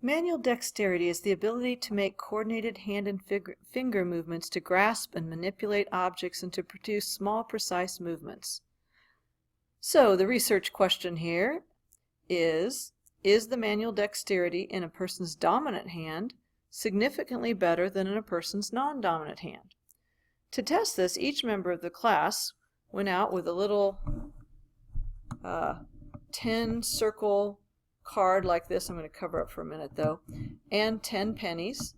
Manual dexterity is the ability to make coordinated hand and finger movements to grasp and manipulate objects and to produce small, precise movements. So the research question here is the manual dexterity in a person's dominant hand significantly better than in a person's non-dominant hand? To test this, each member of the class went out with a little 10-circle card like this. I'm going to cover up for a minute though, and 10 pennies,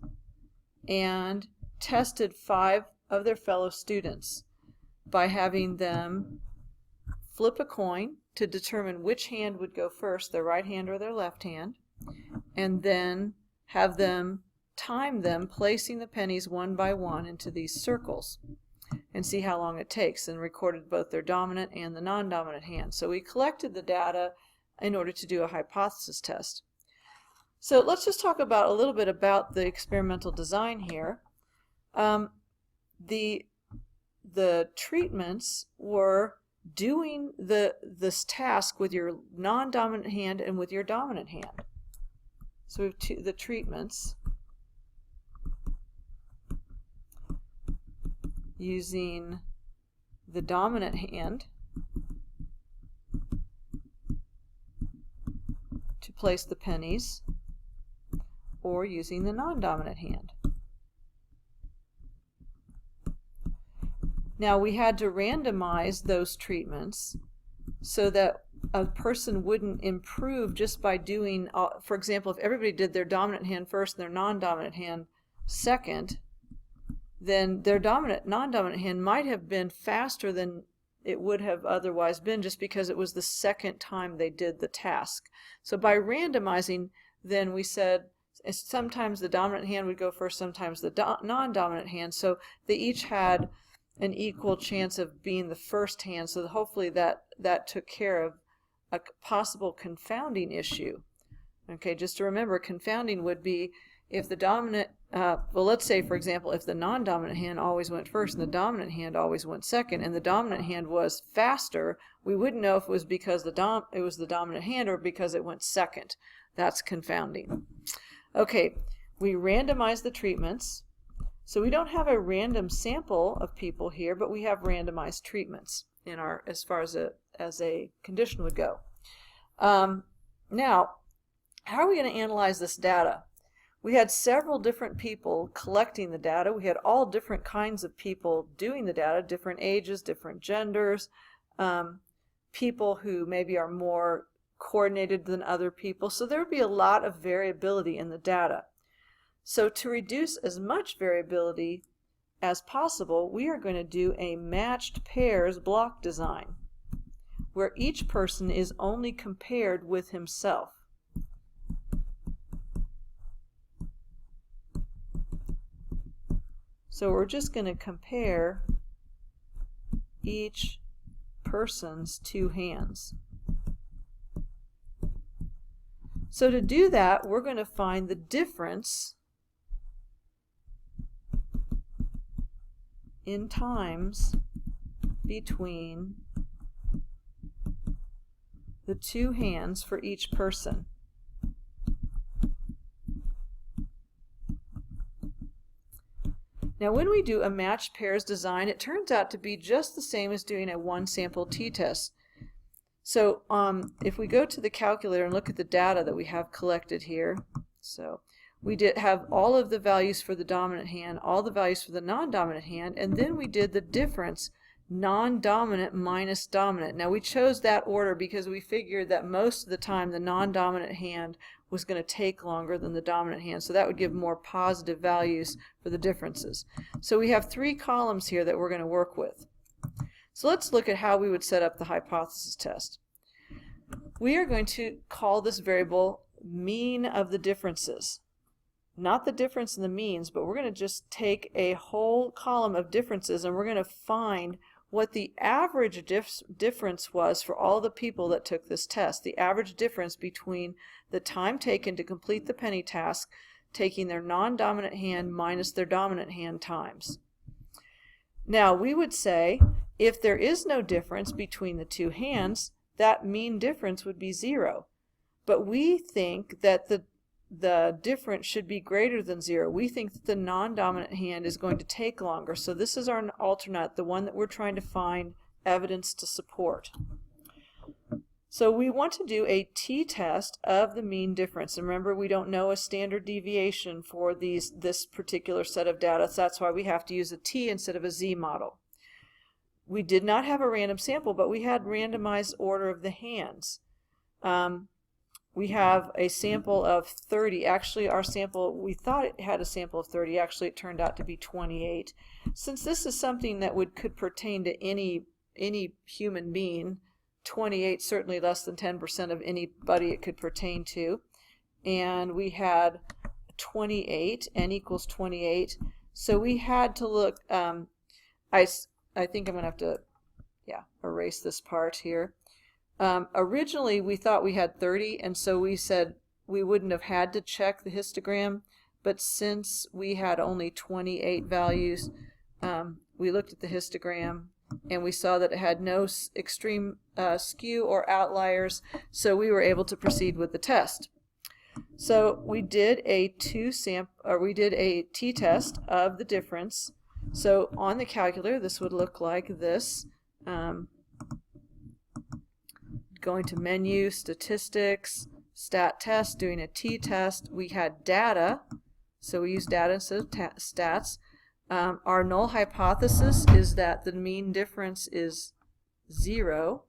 and tested 5 of their fellow students by having them flip a coin to determine which hand would go first, their right hand or their left hand, and then have them time them placing the pennies one by one into these circles and see how long it takes, and recorded both their dominant and the non-dominant hand. So we collected the data in order to do a hypothesis test. So let's just talk about a little bit about the experimental design here. The treatments were doing this task with your non-dominant hand and with your dominant hand. So we have the treatments using the dominant hand to place the pennies, or using the non-dominant hand. Now we had to randomize those treatments so that a person wouldn't improve just by doing, for example, if everybody did their dominant hand first and their non-dominant hand second, then their non-dominant hand might have been faster than it would have otherwise been, just because it was the second time they did the task. So by randomizing, then we said sometimes the dominant hand would go first, sometimes the non-dominant hand, so they each had an equal chance of being the first hand, so hopefully that took care of a possible confounding issue. Okay, just to remember, confounding would be if the dominant, well, let's say, for example, if the non-dominant hand always went first and the dominant hand always went second, and the dominant hand was faster, we wouldn't know if it was because it was the dominant hand or because it went second. That's confounding. Okay, we randomized the treatments. So we don't have a random sample of people here, but we have randomized treatments in our, as far as a condition would go. Now, how are we going to analyze this data? We had several different people collecting the data. We had all different kinds of people doing the data, different ages, different genders, people who maybe are more coordinated than other people. So there would be a lot of variability in the data. So to reduce as much variability as possible, we are going to do a matched pairs block design, where each person is only compared with himself. So we're just going to compare each person's 2 hands. So to do that, we're going to find the difference in times between the 2 hands for each person. Now when we do a matched pairs design, it turns out to be just the same as doing a one sample t-test. So if we go to the calculator and look at the data that we have collected here, so we did have all of the values for the dominant hand, all the values for the non-dominant hand, and then we did the difference, non-dominant minus dominant. Now we chose that order because we figured that most of the time the non-dominant hand was going to take longer than the dominant hand, so that would give more positive values for the differences. So we have 3 columns here that we're going to work with. So let's look at how we would set up the hypothesis test. We are going to call this variable mean of the differences. Not the difference in the means, but we're going to just take a whole column of differences and we're going to find what the average difference was for all the people that took this test. The average difference between the time taken to complete the penny task, taking their non-dominant hand minus their dominant hand times. Now we would say if there is no difference between the 2 hands, that mean difference would be 0. But we think that the difference should be greater than 0. We think that the non-dominant hand is going to take longer. So this is our alternate, the one that we're trying to find evidence to support. So we want to do a t-test of the mean difference. And remember, we don't know a standard deviation for this particular set of data. So that's why we have to use a t instead of a z model. We did not have a random sample, but we had randomized order of the hands. We have a sample of 30. Actually, our sample, we thought it had a sample of 30. Actually, it turned out to be 28. Since this is something that could pertain to any human being, 28 certainly less than 10% of anybody it could pertain to. And we had 28, n equals 28. So we had to look, I think I'm going to have to, erase this part here. Originally, we thought we had 30, and so we said we wouldn't have had to check the histogram, but since we had only 28 values, we looked at the histogram, and we saw that it had no extreme skew or outliers, so we were able to proceed with the test. So we did a t-test of the difference. So on the calculator, this would look like this. Going to menu, statistics, stat test, doing a t-test. We had data, so we used data instead of stats. Our null hypothesis is that the mean difference is 0.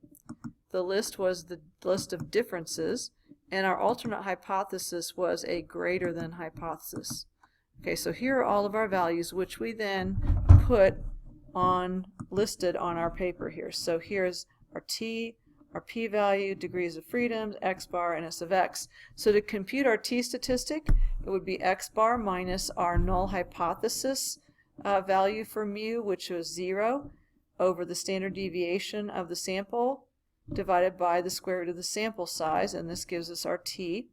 The list was the list of differences, and our alternate hypothesis was a greater than hypothesis. Okay, so here are all of our values, which we then put listed on our paper here. So here's our t, our p-value, degrees of freedom, x bar, and s of x. So to compute our t statistic, it would be x bar minus our null hypothesis value for mu, which was 0, over the standard deviation of the sample divided by the square root of the sample size, and this gives us our t.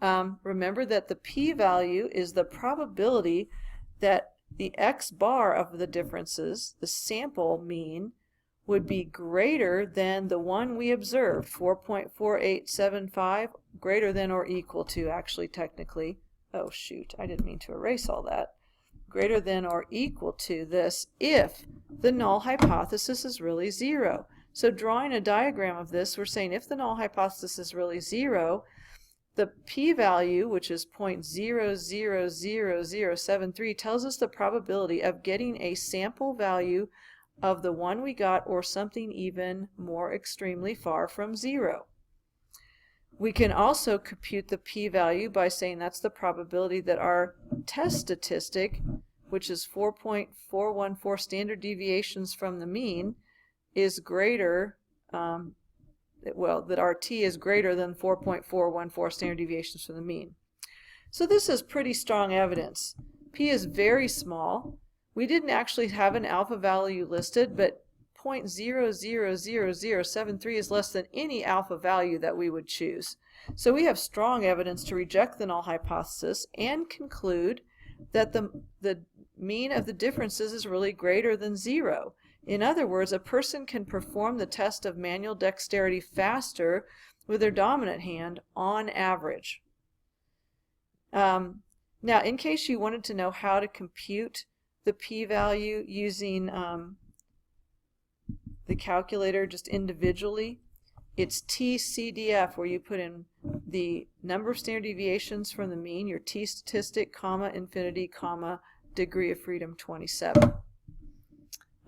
Remember that the p-value is the probability that the x bar of the differences, the sample mean, would be greater than the one we observed, 4.4875, greater than or equal to, actually technically, oh shoot, I didn't mean to erase all that, greater than or equal to this if the null hypothesis is really 0. So drawing a diagram of this, we're saying if the null hypothesis is really 0, the p-value, which is 0.000073, tells us the probability of getting a sample value of the one we got or something even more extremely far from 0. We can also compute the p-value by saying that's the probability that our test statistic, which is 4.414 standard deviations from the mean, is greater, that our t is greater than 4.414 standard deviations from the mean. So this is pretty strong evidence. P is very small. We didn't actually have an alpha value listed, but 0.000073 is less than any alpha value that we would choose. So we have strong evidence to reject the null hypothesis and conclude that the mean of the differences is really greater than 0. In other words, a person can perform the test of manual dexterity faster with their dominant hand on average. Now, in case you wanted to know how to compute the p-value using the calculator just individually, it's TCDF, where you put in the number of standard deviations from the mean, your t statistic, comma, infinity, comma, degree of freedom 27.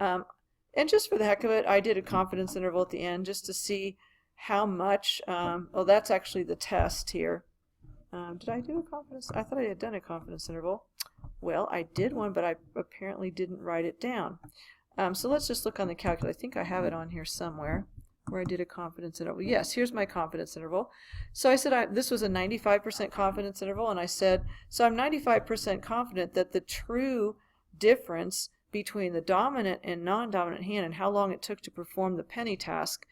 And just for the heck of it, I did a confidence interval at the end just to see how much, oh, that's actually the test here. Did I do a confidence? I thought I had done a confidence interval. Well, I did one, but I apparently didn't write it down. So let's just look on the calculator. I think I have it on here somewhere where I did a confidence interval. Yes, here's my confidence interval. So I said this was a 95% confidence interval, and I said, so I'm 95% confident that the true difference between the dominant and non-dominant hand and how long it took to perform the penny task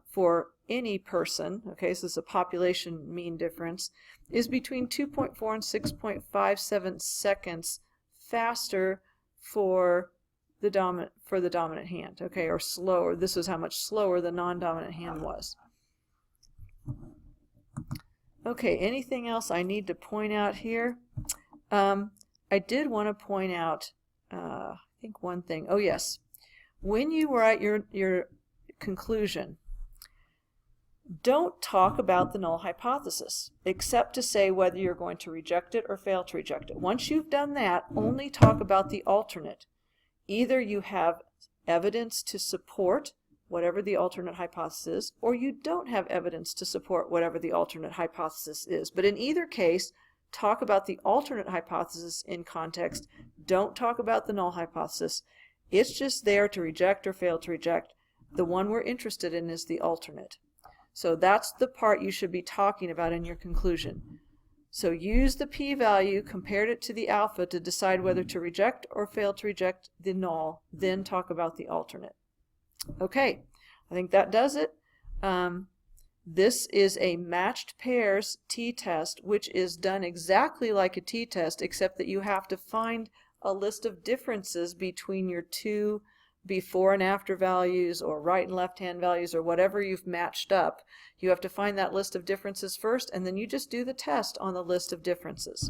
for any person, okay, so this is a population mean difference, is between 2.4 and 6.57 seconds faster for the dominant hand, okay, or slower. This is how much slower the non-dominant hand was. Okay, anything else I need to point out here? I did want to point out, I think one thing. Oh yes, when you write your conclusion, don't talk about the null hypothesis, except to say whether you're going to reject it or fail to reject it. Once you've done that, only talk about the alternate. Either you have evidence to support whatever the alternate hypothesis is, or you don't have evidence to support whatever the alternate hypothesis is. But in either case, talk about the alternate hypothesis in context. Don't talk about the null hypothesis. It's just there to reject or fail to reject. The one we're interested in is the alternate. So that's the part you should be talking about in your conclusion. So use the p-value, compared it to the alpha to decide whether to reject or fail to reject the null, then talk about the alternate. Okay, I think that does it. This is a matched pairs t-test, which is done exactly like a t-test, except that you have to find a list of differences between your two before and after values, or right and left hand values, or whatever you've matched up. You have to find that list of differences first, and then you just do the test on the list of differences.